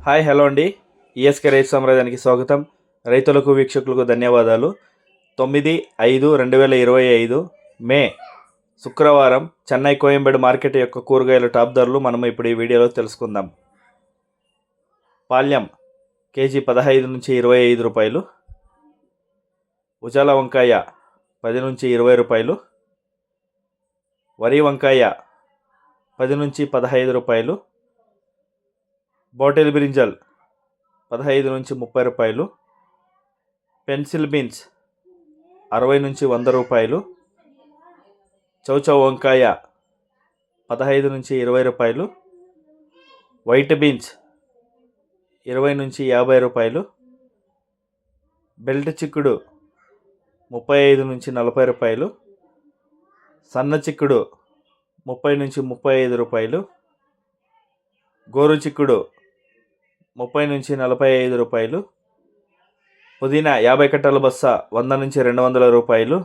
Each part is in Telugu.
హాయ్ హలో అండి. ఈఎస్కే రైతు సామ్రాజ్యానికి స్వాగతం. రైతులకు వీక్షకులకు ధన్యవాదాలు. 9/5/2025 మే శుక్రవారం చెన్నై కోయంబేడు మార్కెట్ యొక్క కూరగాయల టాప్ ధరలు మనం ఇప్పుడు ఈ వీడియోలో తెలుసుకుందాం. పాల్యం కేజీ 15 నుంచి 25 రూపాయలు, ఉజాల వంకాయ 10 నుంచి 20 రూపాయలు, వరి వంకాయ 10 నుంచి 15 రూపాయలు, బాటిల్ బ్రింజల్ 15 నుంచి 30 రూపాయలు, పెన్సిల్ బీన్స్ 60 నుంచి 100 రూపాయలు, చౌచౌ వంకాయ 15 నుంచి 20 రూపాయలు, వైట్ బీన్స్ 20 నుంచి 50 రూపాయలు, బెల్ట్ చిక్కుడు 35 నుంచి 40 రూపాయలు, సన్న చిక్కుడు 30 నుంచి 35 రూపాయలు, గోరు చిక్కుడు 30 నుంచి 45 రూపాయలు, పుదీనా 50 కట్టల బస్స 100 నుంచి 200 రూపాయలు,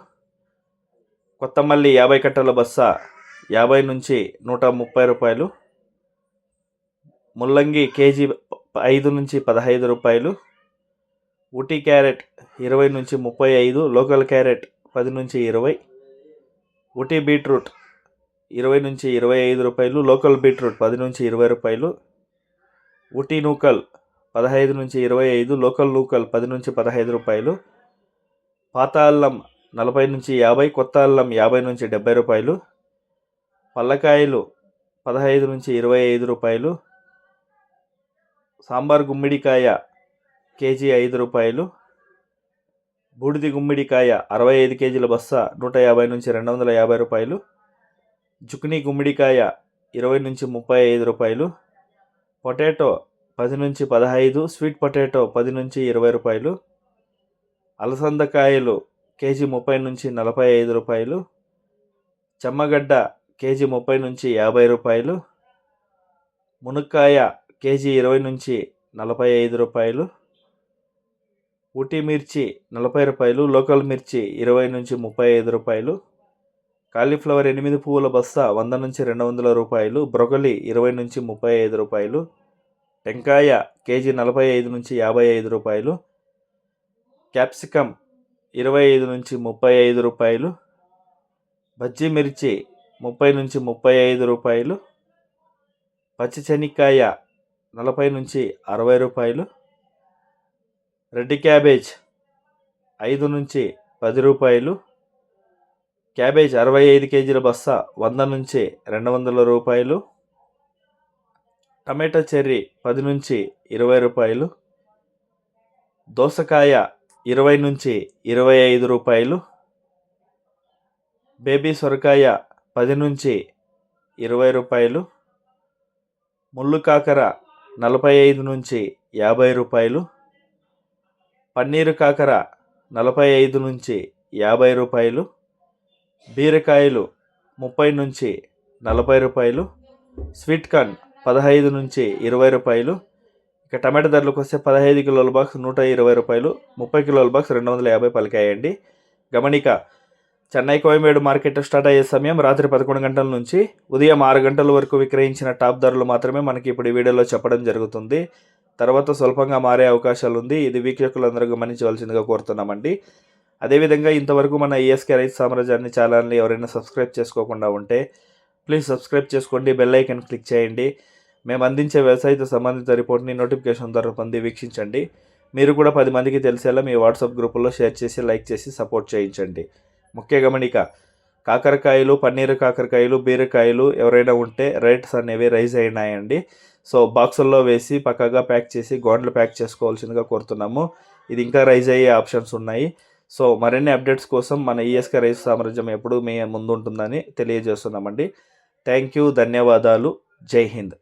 కొత్తమల్లి 50 కట్టల బస్స 50 నుంచి 130 రూపాయలు, ముల్లంగి కేజీ 5 నుంచి 15 రూపాయలు, ఊటీ క్యారెట్ 20 నుంచి 35, లోకల్ క్యారెట్ 10 నుంచి 20, ఊటీ బీట్రూట్ 20 నుంచి 25 రూపాయలు, లోకల్ బీట్రూట్ 10 నుంచి 20 రూపాయలు, ఊటీ నూకల్ 15 నుంచి 25, లోకల్ నూకల్ 10 నుంచి 15 రూపాయలు, పాత అల్లం 40 నుంచి 50, కొత్త అల్లం 50 నుంచి 70 రూపాయలు, పల్లకాయలు 15 నుంచి 25 రూపాయలు, సాంబార్ గుమ్మిడికాయ కేజీ 5 రూపాయలు, బూడిది గుమ్మిడికాయ 65 కేజీల బస్స 150 నుంచి 250 రూపాయలు, జుక్ని గుమ్మిడికాయ 20 నుంచి 35 రూపాయలు, పొటాటో 10 నుంచి 15, స్వీట్ పొటాటో 10 నుంచి 20 రూపాయలు, అలసందకాయలు కేజీ 30 నుంచి 45 రూపాయలు, చెమ్మగడ్డ కేజీ 30 నుంచి 50 రూపాయలు, మునక్కాయ కేజీ 20 నుంచి 45 రూపాయలు, ఊటీ మిర్చి 40 రూపాయలు, లోకల్ మిర్చి 20 నుంచి 35 రూపాయలు, కాలీఫ్లవర్ 8 పువ్వుల బస్తా 100 నుంచి 200 రూపాయలు, బ్రొకలి 20 నుంచి 35 రూపాయలు, టెంకాయ కేజీ 45 నుంచి 55 రూపాయలు, క్యాప్సికమ్ 25 నుంచి 35 రూపాయలు, బజ్జీ మిర్చి 30 నుంచి 35 రూపాయలు, పచ్చి శనక్కాయ 40 నుంచి 60 రూపాయలు, రెడ్ క్యాబేజ్ 5 నుంచి 10 రూపాయలు, క్యాబేజ్ 65 కేజీల బస్తా 100 నుంచి 200 రూపాయలు, టమాటో చెర్రీ 10 నుంచి 20 రూపాయలు, దోసకాయ 20 నుంచి 25 రూపాయలు, బేబీ సొరకాయ 10 నుంచి 20 రూపాయలు, ముళ్ళు కాకర 45 నుంచి 50 రూపాయలు, పన్నీరు కాకర 45 నుంచి 50 రూపాయలు, బీరకాయలు 30 నుంచి 40 రూపాయలు, స్వీట్ కార్న్ 15 నుంచి 20 రూపాయలు. ఇక టమాటా ధరలకు వస్తే 15 కిలోల బాక్స్ 120 రూపాయలు, 30 కిలోల బాక్స్ 250 పలికాయండి. గమనిక, చెన్నై కోయంబేడు మార్కెట్ స్టార్ట్ అయ్యే సమయం రాత్రి 11 గంటల నుంచి ఉదయం 6 గంటల వరకు విక్రయించిన టాప్ ధరలు మాత్రమే మనకి ఇప్పుడు ఈ వీడియోలో చెప్పడం జరుగుతుంది. తర్వాత స్వల్పంగా మారే అవకాశాలు ఉంది. ఇది వీక్షకులందరూ గమనించవలసిందిగా కోరుతున్నామండి. అదేవిధంగా ఇంతవరకు మన ఈఎస్కే రైతు సామ్రాజ్యాన్ని ఛానల్ని ఎవరైనా సబ్స్క్రైబ్ చేసుకోకుండా ఉంటే ప్లీజ్ సబ్స్క్రైబ్ చేసుకోండి, బెల్ ఐకాన్ క్లిక్ చేయండి. మేము అందించే వ్యవసాయతో సంబంధిత రిపోర్ట్ని నోటిఫికేషన్ ద్వారా పొంది వీక్షించండి. మీరు కూడా 10 మందికి తెలిసేలా మీ వాట్సాప్ గ్రూపుల్లో షేర్ చేసి లైక్ చేసి సపోర్ట్ చేయించండి. ముఖ్య గమనిక, కాకరకాయలు, పన్నీరు కాకరకాయలు, బీరకాయలు ఎవరైనా ఉంటే రేట్స్ అనేవి రైజ్ అయినాయండి. సో బాక్సుల్లో వేసి పక్కగా ప్యాక్ చేసి గోండ్లు ప్యాక్ చేసుకోవాల్సిందిగా కోరుతున్నాము. ఇది ఇంకా రైజ్ అయ్యే ఆప్షన్స్ ఉన్నాయి. సో మరిన్ని అప్డేట్స్ కోసం మన ఈఎస్కే రైతు సామ్రాజ్యం ఎప్పుడు మీ ముందు ఉంటుందని తెలియజేస్తున్నామండి. థ్యాంక్ యూ, ధన్యవాదాలు, జై హింద్.